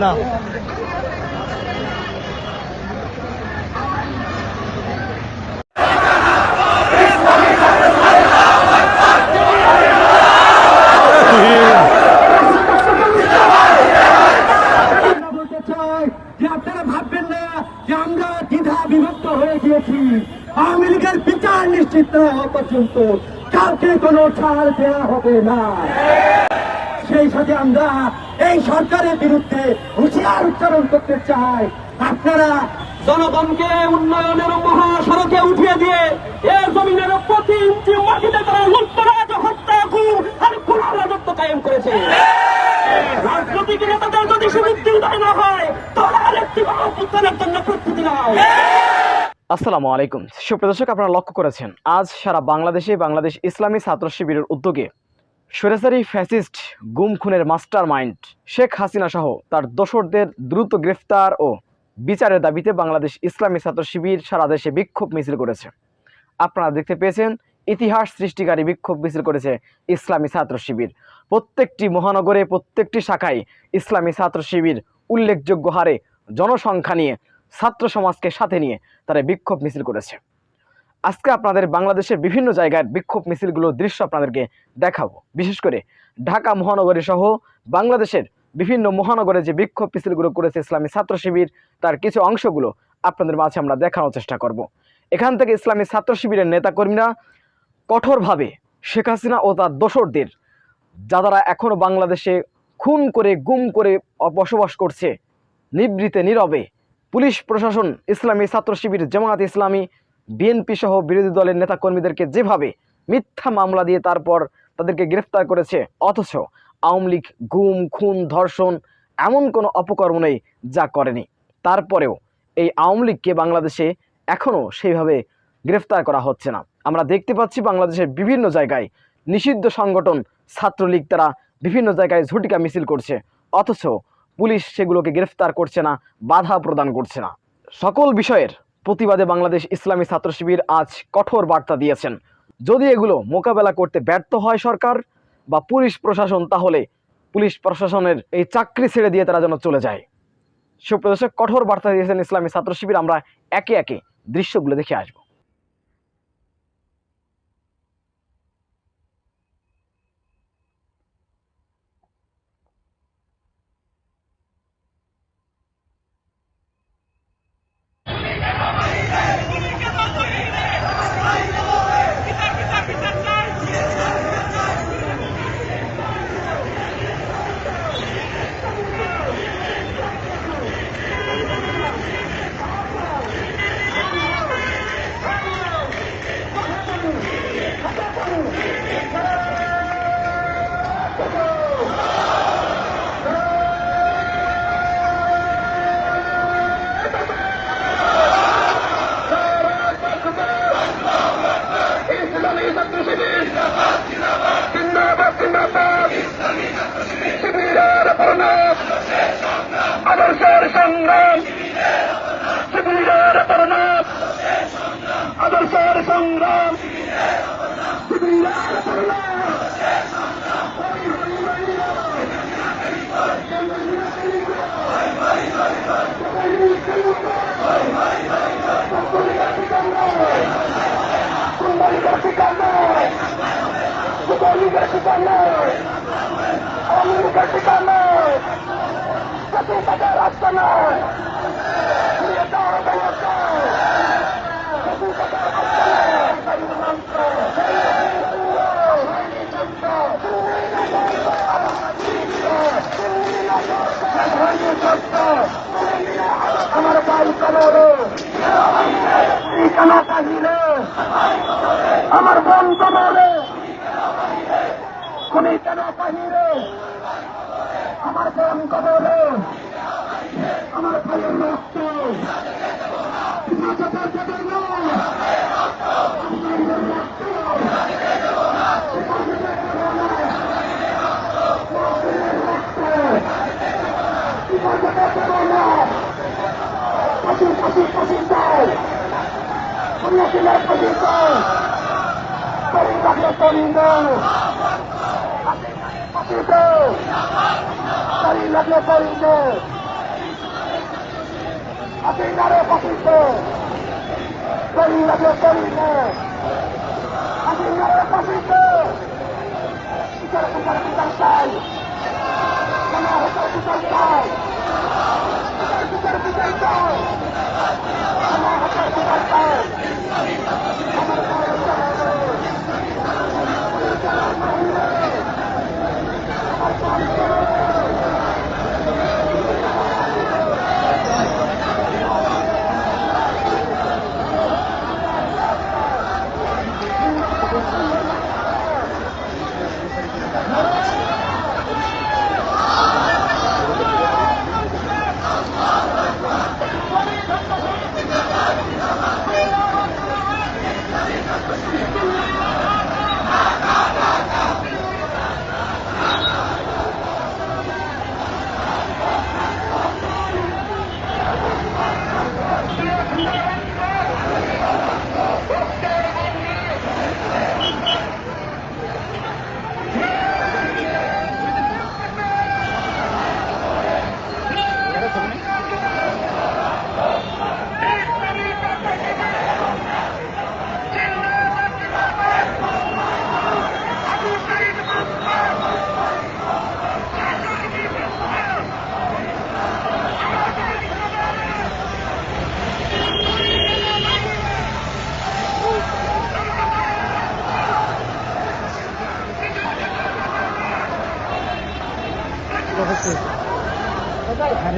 না আপনারা ভাববেন না যে আমরা দ্বিধা বিভক্ত হয়ে গিয়েছি। আওয়ামী লীগের বিচার নিশ্চিত না হওয়া পর্যন্ত কাউকে কোনো ছাড় দেওয়া হবে না। সেই সাথে আমরা এই সরকারের বিরুদ্ধে হুঁশিয়ার উচ্চারণ করতে চাই, আপনারা জনগণকে উন্নয়নের মহাসড়কে উঠিয়ে দিয়ে এই জমিনের প্রতি ইঞ্চি মাটিতে তারা লুটতরাজ, হত্যা, গুম আর খুনের রাজত্ব কায়েম করেছে। রাজনৈতিক নেতাদের যদি সুবিধা উদয় না হয় তাহলে আরেকটি গণঅভ্যুত্থানের জন্য প্রস্তুতি নাও। আসসালামু আলাইকুম। সুপ্রিয় দর্শক, আপনারা লক্ষ্য করেছেন আজ সারা বাংলাদেশে বাংলাদেশ ইসলামী ছাত্র শিবিরের উদ্যোগে স্বৈরাচারী ফ্যাসিস্ট গুম খুনের মাস্টার মাইন্ড শেখ হাসিনা সহ তার দোসরদের দ্রুত গ্রেফতার ও বিচারের দাবিতে বাংলাদেশ ইসলামী ছাত্র শিবির সারা দেশে বিক্ষোভ মিছিল করেছে। আপনারা দেখতে পেয়েছেন, ইতিহাস সৃষ্টিকারী বিক্ষোভ মিছিল করেছে ইসলামী ছাত্র শিবির। প্রত্যেকটি মহানগরে, প্রত্যেকটি শাখায় ইসলামী ছাত্র শিবির উল্লেখযোগ্য হারে জনসংখ্যা নিয়ে, ছাত্র সমাজকে সাথে নিয়ে তারা বিক্ষোভ মিছিল করেছে। আজকে আপনাদের বাংলাদেশের বিভিন্ন জায়গায় বিক্ষোভ মিছিলগুলোর দৃশ্য আপনাদেরকে দেখাবো। বিশেষ করে ঢাকা মহানগরী সহ বাংলাদেশের বিভিন্ন মহানগরে যে বিক্ষোভ মিছিলগুলো করেছে ইসলামী ছাত্র শিবির, তার কিছু অংশগুলো আপনাদের মাঝে আমরা দেখানোর চেষ্টা করব। এখান থেকে ইসলামী ছাত্র শিবিরের নেতাকর্মীরা কঠোরভাবে শেখ হাসিনা ও তার দোসরদের, যারা এখনও বাংলাদেশে খুন করে গুম করে বসবাস করছে নিভৃতে নীরবে, পুলিশ প্রশাসন, ইসলামী ছাত্র শিবির, জামায়াত ইসলামী, বিএনপি সহ বিরোধী দলের নেতাকর্মীদেরকে যেভাবে মিথ্যা মামলা দিয়ে তারপর তাদেরকে গ্রেফতার করেছে, অথচ আওয়ামী লীগ গুম খুন ধর্ষণ এমন কোনো অপকর্ম নেই যা করেনি। তারপরেও এই আওয়ামী লীগকে বাংলাদেশে এখনও সেইভাবে গ্রেফতার করা হচ্ছে না। আমরা দেখতে পাচ্ছি বাংলাদেশের বিভিন্ন জায়গায় নিষিদ্ধ সংগঠন ছাত্রলীগ তারা বিভিন্ন জায়গায় ঝটিকা মিছিল করছে, অথচ পুলিশ সেগুলোকে গ্রেফতার করছে না, বাধা প্রদান করছে না। সকল বিষয়ের প্রতিবাদে বাংলাদেশ ইসলামী ছাত্র শিবির আজ কঠোর বার্তা দিয়েছেন। যদি এগুলো মোকাবেলা করতে ব্যর্থ হয় সরকার বা পুলিশ প্রশাসন, তাহলে পুলিশ প্রশাসনের এই চাকরি ছেড়ে দিয়ে তারা যেন চলে যায়। সুপ্রিয় দর্শক, কঠোর বার্তা দিয়েছেন ইসলামী ছাত্র শিবির। আমরা একে একে দৃশ্যগুলো দেখে আসবো। আদর্শের সংগ্রাম, শিবিরের প্রণাম, আদর্শের সংগ্রাম, শিবিরের প্রণাম। রাস্তা নয়, আমার বাড়ি কালো কেন কাহিলে, আমার বন্ধ বলে খুনি কেন কাহিলে, আমার প্রেম কবলে আমার ভাইয়ের রক্ত হিফাজতের জন্য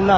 না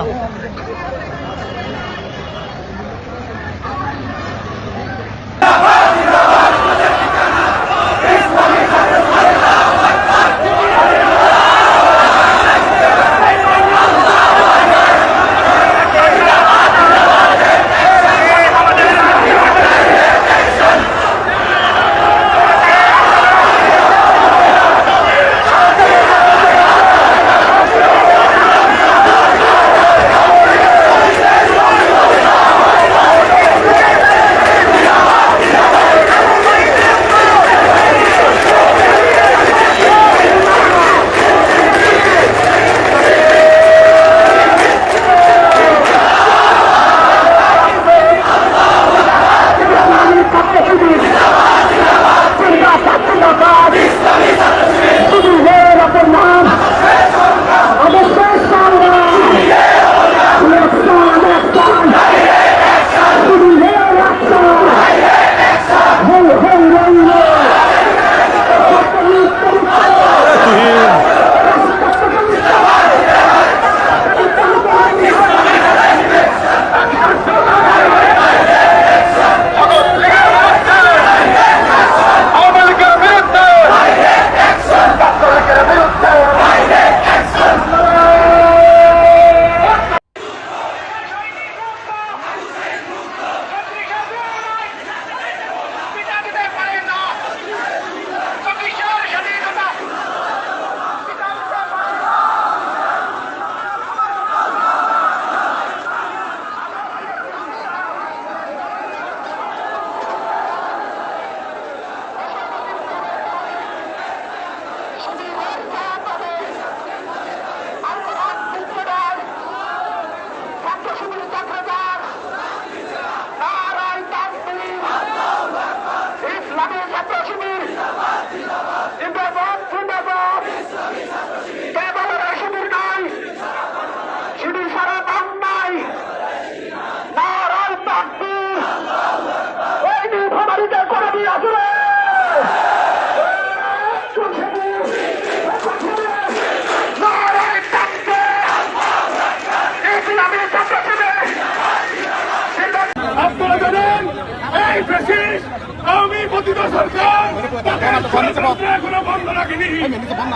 আপনারা জানেন এই ফ্যাসিস্ট আওয়ামী পতিত সরকার ষড়যন্ত্র এখনো বন্ধ রাখেনি।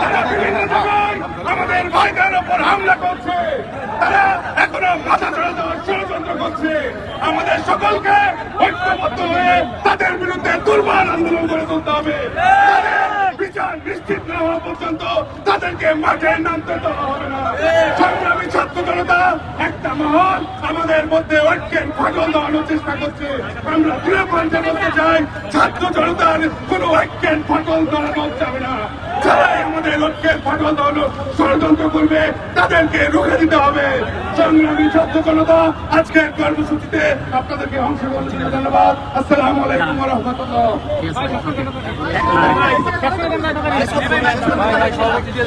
তারা বিভিন্ন জায়গায় আমাদের ভাইদের উপর হামলা করছে, তারা এখনো মাথা চড়া দেওয়ার ষড়যন্ত্র করছে। আমাদের সকলকে ঐক্যবদ্ধ হয়ে তাদের বিরুদ্ধে দুর্বার আন্দোলন করে তুলতে হবে। তাদের বিচার নিশ্চিত না হওয়া পর্যন্ত তাদেরকে মাঠে নামতে দেওয়া হবে না। সংগ্রামী ছাত্র জনতা একটা মহল আমাদের মধ্যে ঐক্যের ফাটল দেওয়ানোর চেষ্টা করছে। আমরা দৃঢ় কণ্ঠে বলতে চাই, ছাত্র জনতার কোন ঐক্যের ফাটল দেওয়ানো যাবে না। যারাই আমাদের ঐক্যের ফাটল দেওয়ানো ষড়যন্ত্র করবে তাদেরকে রুখে দিতে হবে। সংগ্রামী ছাত্র জনতা আজকের কর্মসূচিতে আপনাদেরকে অংশগ্রহণ জন্য ধন্যবাদ। আসসালামু আলাইকুম ওয়া রাহমাতুল্লাহ।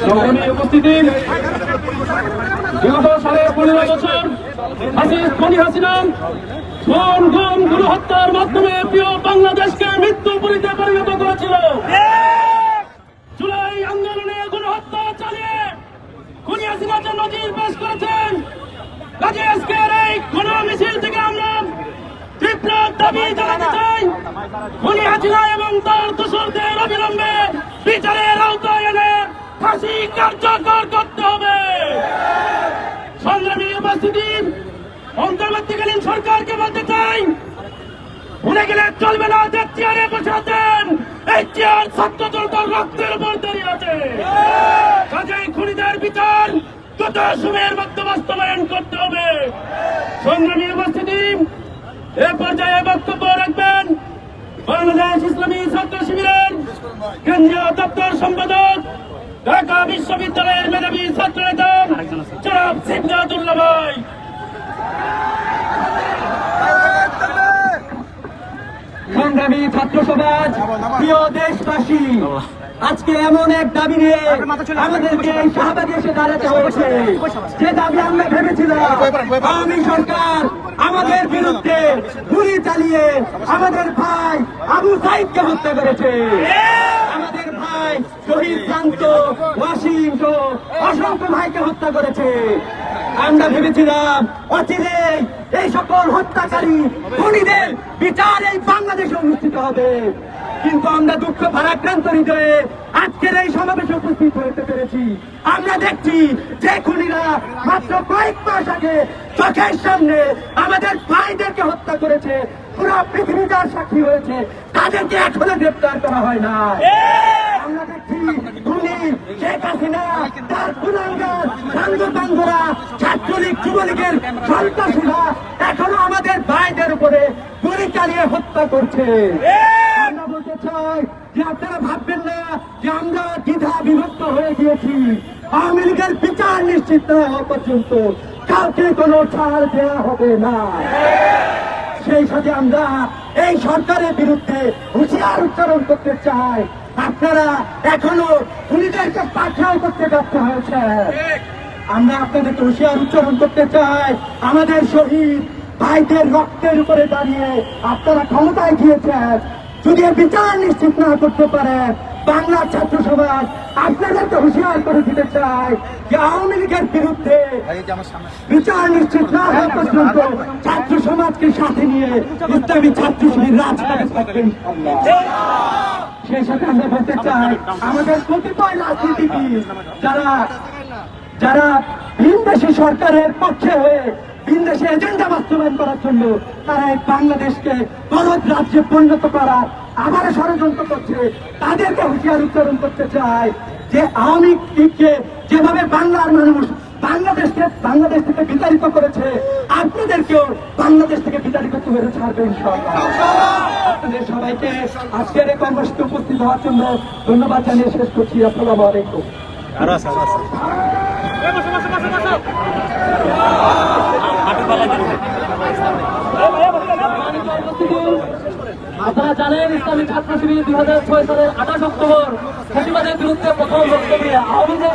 সংগ্রামী উপস্থিতি, বিগত সাড়ে 15 বছর হাসিনা খুন গুম গণহত্যার মাধ্যমে প্রিয় বাংলাদেশকে মৃত্যুপুরীতে পরিণত করেছিল। জুলাই আন্দোলনে গণহত্যা চালিয়ে খুনি হাসিনা যে নজির পেশ করেছেন, কাজে আজকের এই গণ মিছিল থেকে আমরা তীব্র দাবি জানাতে চাই, খুনি হাসিনা এবং তার দোসরদের অবিলম্বে বিচারের আওতায় এনে ফাঁসি কার্যকর করতে হবে। সংগ্রামী উপস্থিতি, অন্তর্বর্তীকালীন সরকারকে বলতে চাই, ভুলে গেলে চলবে না যে চেয়ারে বসে আছেন, এই চেয়ার ছাত্র জনতার রক্তের উপর দাঁড়িয়ে আছে। কাজেই খুনিদের বিচার দ্রুত সময়ের মধ্যে বাস্তবায়ন করতে হবে। সংগ্রামী উপস্থিতি, এ পর্যায়ে বক্তব্য রাখবেন বাংলাদেশ ইসলামী ছাত্র শিবিরের কেন্দ্রীয় দপ্তর সম্পাদক, ঢাকা বিশ্ববিদ্যালয়ের মেধাবী ছাত্র নেতা জনাব সিদ্ধাতুল্লাহ ভাই। সংগ্রামী ছাত্র সমাজ, প্রিয় দেশবাসী, আজকে এমন এক দাবি নিয়ে আমাদেরকে এই শাহবাগে এসে দাঁড়াতে হয়েছে, যে দাবি আমরা ভেবেছিলাম আওয়ামী সরকার আমাদের বিরুদ্ধে গুলি চালিয়ে আমাদের ভাই আবু সাইদকে হত্যা করেছে। আমাদের ভাই শহীদ শান্ত, ওয়াসিম সহ অসংখ্য ভাইকে হত্যা করেছে। আমরা ভেবেছিলাম অচিরে এই সকল হত্যাকারী খুনিদের বিচার এই বাংলাদেশে অনুষ্ঠিত হবে, কিন্তু আমরা দুঃখ ভারাক্রান্ত হৃদয়ে আজকের এই সমাবেশে উপস্থিত হতে পেরেছি। আমরা দেখছি যে খুনিরা মাত্র কয়েক মাস আগে চোখের সামনে আমাদের ভাইদেরকে হত্যা করেছে, পুরো পৃথিবী যার সাক্ষী হয়েছে, তাদেরকে এখনো গ্রেপ্তার করা হয় না। আমরা দেখছি খুনি শেখ হাসিনা, তার গুণাঙ্গার সাঙ্গপাঙ্গরা, ছাত্রলীগ যুবলীগের সন্ত্রাসীরা এখনো আমাদের ভাইদের উপরে গুলি চালিয়ে হত্যা করছে। আমরা বলতে চাই যে আপনারা ভাববেন না যে আমরা দ্বিধা বিভক্ত হয়ে গিয়েছি। আওয়ামী লীগের বিচার নিশ্চিত না হওয়া পর্যন্ত কাউকে কোনো ছাড় দেওয়া হবে না। সেই সাথে আমরা এই সরকারের বিরুদ্ধে হুঁশিয়ার উচ্চারণ করতে চাই, আপনারা এখনো খুনিদেরকে পাকড়াও করতে ব্যর্থ হয়েছে। আমরা আপনাদেরকে হুঁশিয়ার উচ্চারণ করতে চাই, আমাদের শহীদ ভাইদের রক্তের উপরে দাঁড়িয়ে আপনারা ক্ষমতায় গিয়েছেন, যদি বিচার নিশ্চিত না করতে পারে বাংলার ছাত্র সমাজ আপনাদেরকে হুঁশিয়ার করে দিতে চাই যে আওয়ামী লীগের বিরুদ্ধে বিচার নিশ্চিত না হওয়া পর্যন্ত ছাত্র সমাজকে সাথে নিয়ে ইসলামী ছাত্র শিবির রাজপথে থাকবেন। সেই সাথে আমরা বলতে চাই, আমাদের কতিপয় রাজনীতিবিদ যারা ভিনদেশী সরকারের পক্ষে হয়ে ভিনদেশে এজেন্ডা বাস্তবায়ন করার জন্য তারা এই বাংলাদেশকে গলদ রাজ্যে পরিণত করার আবার ষড়যন্ত্র করছে, তাদেরকে হুঁশিয়ার উচ্চারণ করতে চাই যে আওয়ামী লীগকে যেভাবে বাংলার মানুষ বাংলাদেশ থেকে বিতাড়িত করেছে, আপনাদেরকেও বাংলাদেশ থেকে বিতাড়িত করে ছাড়বে ইনশাআল্লাহ। আপনাদের সবাইকে আজকের এই কর্মসূচিতে উপস্থিত হওয়ার জন্য ধন্যবাদ জানিয়ে শেষ করছি। আসসালামু আলাইকুম। আপনারা জানেন, ইসলামী ছাত্র শিবির 2006 সালের 28 অক্টোবর ফ্যাসিবাদের বিরুদ্ধে প্রথম বক্তব্যে আওয়ামী লীগ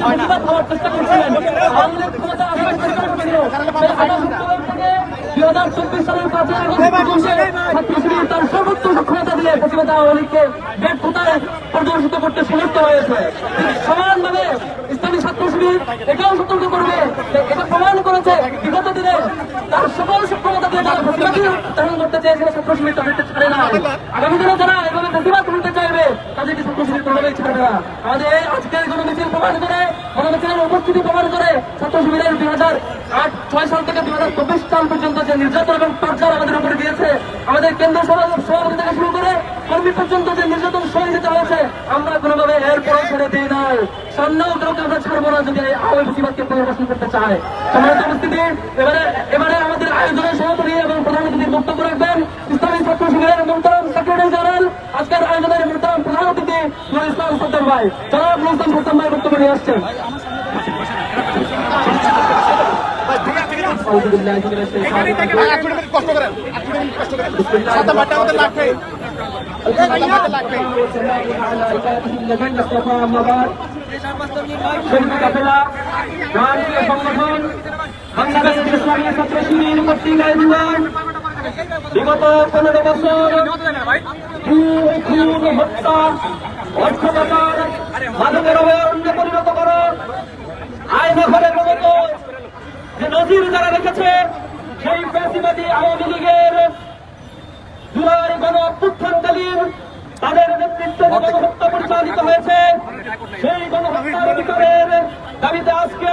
প্রতিবাদ হওয়ার চেষ্টা করছিলেন। আওয়ামী লীগ ক্ষমতা আসার চেষ্টা করছিল। সেই 28 অক্টোবর থেকে 2024 সালের 5 আগস্ট পর্যন্ত ছাত্র শিবির তার সর্বোচ্চ সক্ষমতা দিয়ে ফ্যাসিবাদ আওয়ামী লীগকে ব্যর্থতায় প্রদর্শিত করতে সমর্থ হয়েছে। সমানভাবে ইসলামী ছাত্র শিবির এটাও সতর্ক করবে, এটা প্রমাণ করেছে বিগত দিনে তার সকল সক্ষমতা দিয়ে তারা ফ্যাসিবাদী ধারণ করতে চেয়েছিল, ছাত্র শিবির তাদেরকে ছাড়ে না। আগামী দিনে যারা এভাবে ফ্যাসিবাদ তুলতে চাইবে তাদেরকে আপনারা আমাদের আজকের গণমিছিল প্রমাণ করে, গণমিছিলের উপস্থিতি প্রমাণ করে ছাত্র শিবিরের 2006 সাল থেকে 2024 সাল পর্যন্ত যে নির্যাতন এবং টর্চার আমাদের উপরে দিয়েছে, আমাদের কেন্দ্র সভাপতি থেকে শুরু করে কর্মী পর্যন্ত যে নির্যাতন সহিত যেতে হয়েছে, আমরা কোনোভাবে এরপরও ছেড়ে দিই নাই, সামনেও কাউকে আমরা ছাড়বো না যদি আওয়ামী ফেসিবাদকে পুনর্বাসন করতে চায়। সম্মানিত উপস্থিতি, এবারে আমাদের আয়োজনের সভাপতি এবং প্রধান অতিথির বক্তব্য রাখবেন ইসলামী ছাত্র শিবিরের মোহতারাম সেক্রেটারি জেনারেল, আজকের আয়োজনের মোহতারাম প্রধান অতিথি নুরুল ইসলাম সত্তার ভাই। জনাব নুরুল ইসলাম সত্তার ভাই বক্তব্য নিয়ে আসছেন। সংগঠন বাংলাদেশ ইসলামী ছাত্র শিবির কর্তৃক আয়োজিত বিগত 15 বছর খুন, হত্যা, অর্থ পাচার, মাদকের অভয়ারণ্যে পরিণত করা আয়না ঘরের মতো যে নজির যারা রেখেছে, সেই ফ্যাসিবাদী আওয়ামী লীগের জুলাই গণ অভ্যুত্থানকালীন তাদের নেতৃত্বে গণহত্যা পরিচালিত হয়েছে। সেই গণহত্যার বিচারের দাবিতে আজকে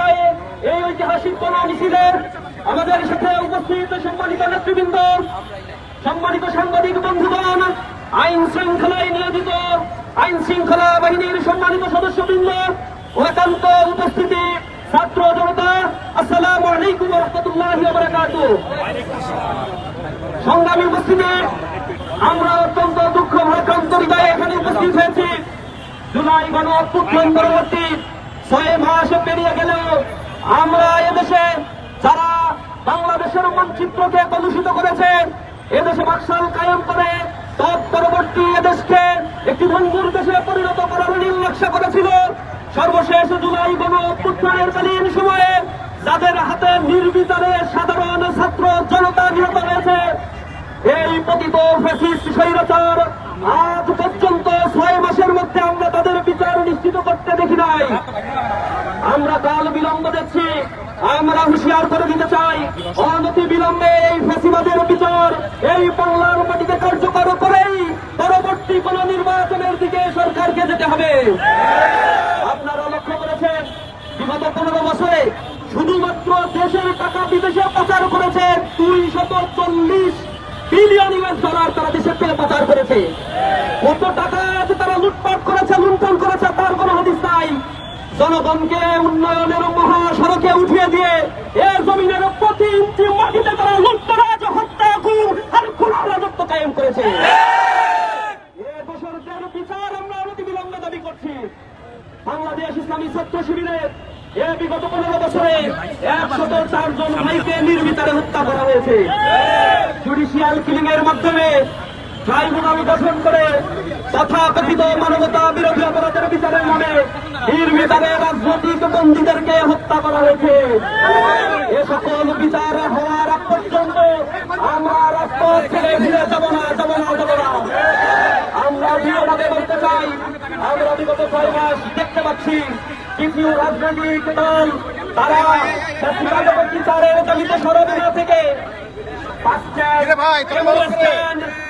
এই ঐতিহাসিক গণমিছিলের আমাদের সাথে উপস্থিত সম্মানিত নেতৃবৃন্দ, সম্মানিত সাংবাদিক বন্ধুগণ, আইন শৃঙ্খলায় নিয়োজিত আইন শৃঙ্খলা বাহিনীর সম্মানিত সদস্যবৃন্দ ও একান্ত উপস্থিতি ছাত্র জনতা, আসসালামু আলাইকুম ওয়া রাহমাতুল্লাহি ওয়া বারাকাতুহু। সংগ্রামী উপস্থিতি, আমরা অত্যন্ত দুঃখ ভারাক্রান্ত হৃদয়ে এখানে উপস্থিত হয়েছি। জুলাই গণ অভ্যুত্থান পরবর্তী 6 মাস পেরিয়ে গেলেও আমরা এদেশে যারা বাংলাদেশের মানচিত্রকে কলুষিত করেছে, এদেশে বাকশাল কায়েম করে তৎপরবর্তী এদেশকে একটি ভঙ্গুর দেশে পরিণত করার নীল নকশা করেছিল, সর্বশেষ জুলাই গণ অভ্যুত্থানের কালীন সময়ে যাদের হাতে নির্বিচারে সাধারণ ছাত্র জনতা নিহত হয়েছে, এই পতিত ফ্যাসিস্ট স্বৈরাচার আজ পর্যন্ত 6 মাসের মধ্যে আমরা তাদের বিচার নিশ্চিত করতে দেখি নাই। আমরা কাল বিলম্ব দেখছি। আমরা হুঁশিয়ার করে দিতে চাই, অনতি বিলম্বে এই ফ্যাসিবাদের বিচার এই বাংলার মাটিতে কার্যকর করেই পরবর্তী কোন নির্বাচনের দিকে সরকারকে যেতে হবে। আপনারা লক্ষ্য করেছেন, বিগত 15 বছরে শুধুমাত্র দেশের টাকা বিদেশে পাচার করেছে 240 বিলিয়ন US ডলার তারা দেশের থেকে পাচার করেছে। কত টাকা আছে তারা লুটপাট করেছে, লুণ্ঠন করেছে, তার কোনো হদিস নাই। জনগণকে উন্নয়নের মহাসড়কে উঠিয়ে দিয়ে এর জমিনের প্রতি ইঞ্চি মাটিতে তারা লুটতরাজ, হত্যা, গুম আর খুনের রাজত্ব কায়েম করেছে। এই দোষরদের বিচার আমরা অনতিবিলম্বে দাবি করছি। বাংলাদেশ ইসলামী ছাত্র শিবিরের বিগত 15 বছরে 104 জন ভাইকে নির্বিচারে হত্যা করা হয়েছে। জুডিশিয়াল কিলিং এর মাধ্যমে ট্রাইব্যুনাল গঠন করে তথাকথিত মানবতা বিরোধী অপরাধের বিচারের নামে নির্বিচারে রাজনৈতিক বন্দীদেরকে হত্যা করা হয়েছে। এ সকল বিচার হওয়ার আগ পর্যন্ত আমরা রাজপথ ছেড়ে ফিরে যাব না। আমরা দৃঢ়ভাবে বলতে চাই, আমরা বিগত 6 মাস দেখতে পাচ্ছি কিছু রাজনৈতিক দল তারা বিচারের দাবিতে সরবরাহ থেকে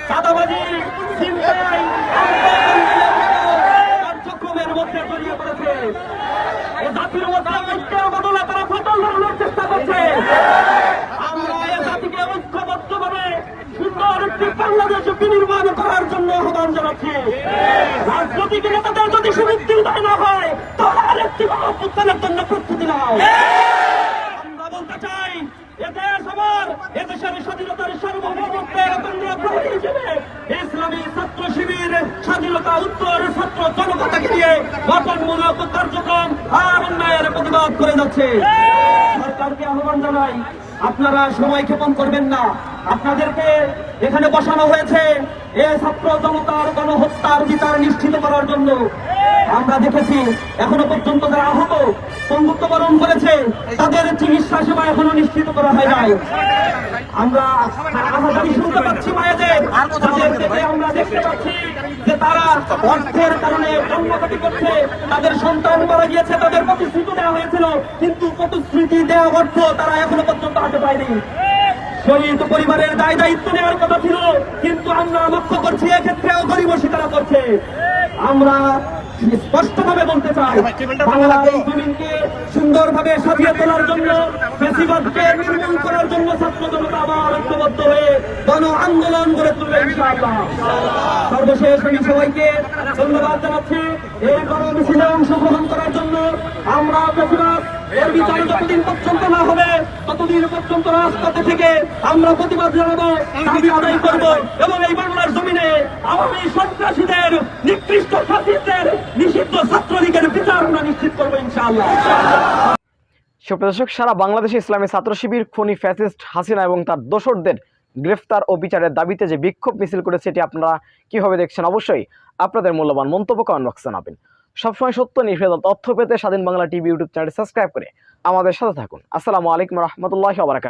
চাঁদাবাজি, ছিনতাই, কার্যক্রমের মধ্যে জড়িয়ে পড়েছে। জাতির ঐক্যের বদলে তারা ফাটল ধরানোর চেষ্টা করছে। আমরা এ জাতিকে ঐক্যবদ্ধভাবে সুন্দর একটি বাংলাদেশ বিনির্মাণ করার জন্য আহ্বান জানাচ্ছি। রাজনৈতিক নেতাদের যদি সুবিধা দায় না হয়, তাহলে আরেকটি অভ্যুত্থানের জন্য প্রস্তুতি নাও। আমরা বলতে চাই, এদেশ আমার, এদেশের স্বাধীনতার সার্বভৌমত্বের অখণ্ড প্রহরী হিসেবে ইসলামী ছাত্র শিবির স্বাধীনতা উত্তর ছাত্র জনতাকে নিয়ে গঠনমূলক কার্যক্রম আর অন্যায়ের প্রতিবাদ করে যাচ্ছে। সরকারকে আহ্বান জানাই, আপনারা সময় ক্ষেপণ করবেন না। আপনাদেরকে এখানে বসানো হয়েছে এ ছাত্র জনতার গণহত্যার বিচার নিশ্চিত করার জন্য। আমরা দেখেছি এখনো পর্যন্ত যারা আহত পঙ্গুত্ব বরণ করেছে তাদের চিকিৎসা সেবা এখনো নিশ্চিত করা হয় নাই। আমরা আহাজারি শুনতে পাচ্ছি মায়েদের, আমরা দেখতে পাচ্ছি যে তারা অর্থের কারণে জন্মঘটি করছে, তাদের সন্তান মারা গিয়েছে, তাদের প্রতিশ্রুতি দেওয়া হয়েছিল, কিন্তু প্রতিশ্রুতি দেওয়া অর্থ তারা এখনো পর্যন্ত হাতে পায়নি। শহীদ পরিবারের দায় দায়িত্ব নেওয়ার কথা ছিল, কিন্তু আমরা লক্ষ্য করছি এক্ষেত্রেও গরিবসী তারা করছে। আমরা স্পষ্টভাবে বলতে চাই, বাংলার এই জমিনকে সুন্দরভাবে সাজিয়ে তোলার জন্য, ফ্যাসিবাদকে নির্মূল করার জন্য ছাত্র জনতা আবার ঐক্যবদ্ধ হয়ে গণ আন্দোলন গড়ে তুলবে ইনশাআল্লাহ। সর্বশেষ আমি সবাইকে ধন্যবাদ জানাচ্ছি এই গণ মিছিলে অংশগ্রহণ করার জন্য। আমরা ফ্যাসিবাদ এর বিচার যতদিন পর্যন্ত না হবে ততদিন পর্যন্ত রাজপথে থেকে আমরা প্রতিবাদ জানাবো, দাবি আদায় করবো এবং এই বাংলার জমিনে আওয়ামী সন্ত্রাসীদের, নিকৃষ্ট ফাসিস্টদের, নিষিদ্ধ ছাত্রলীগের বিচার আমরা নিশ্চিত করবো ইনশাআল্লাহ। সুপ্রিয় দর্শক, সারা বাংলাদেশে ইসলামী ছাত্র শিবির খনি ফ্যাসিস্ট হাসিনা এবং তার দোসরদের গ্রেফতার ও বিচারের দাবিতে যে বিক্ষোভ মিছিল করেছে, এটি আপনারা কিভাবে দেখছেন অবশ্যই আপনাদের মূল্যবান মন্তব্য কমেন্ট বক্সে জানাবেন। সবসময় সত্য নির্ভেজাল তথ্য পেতে স্বাধীন Bangla TV YouTube channel subscribe করে আমাদের সাথে থাকুন। আসসালামু আলাইকুম রহমতুল্লাহি ওয়া বারাকাতুহু।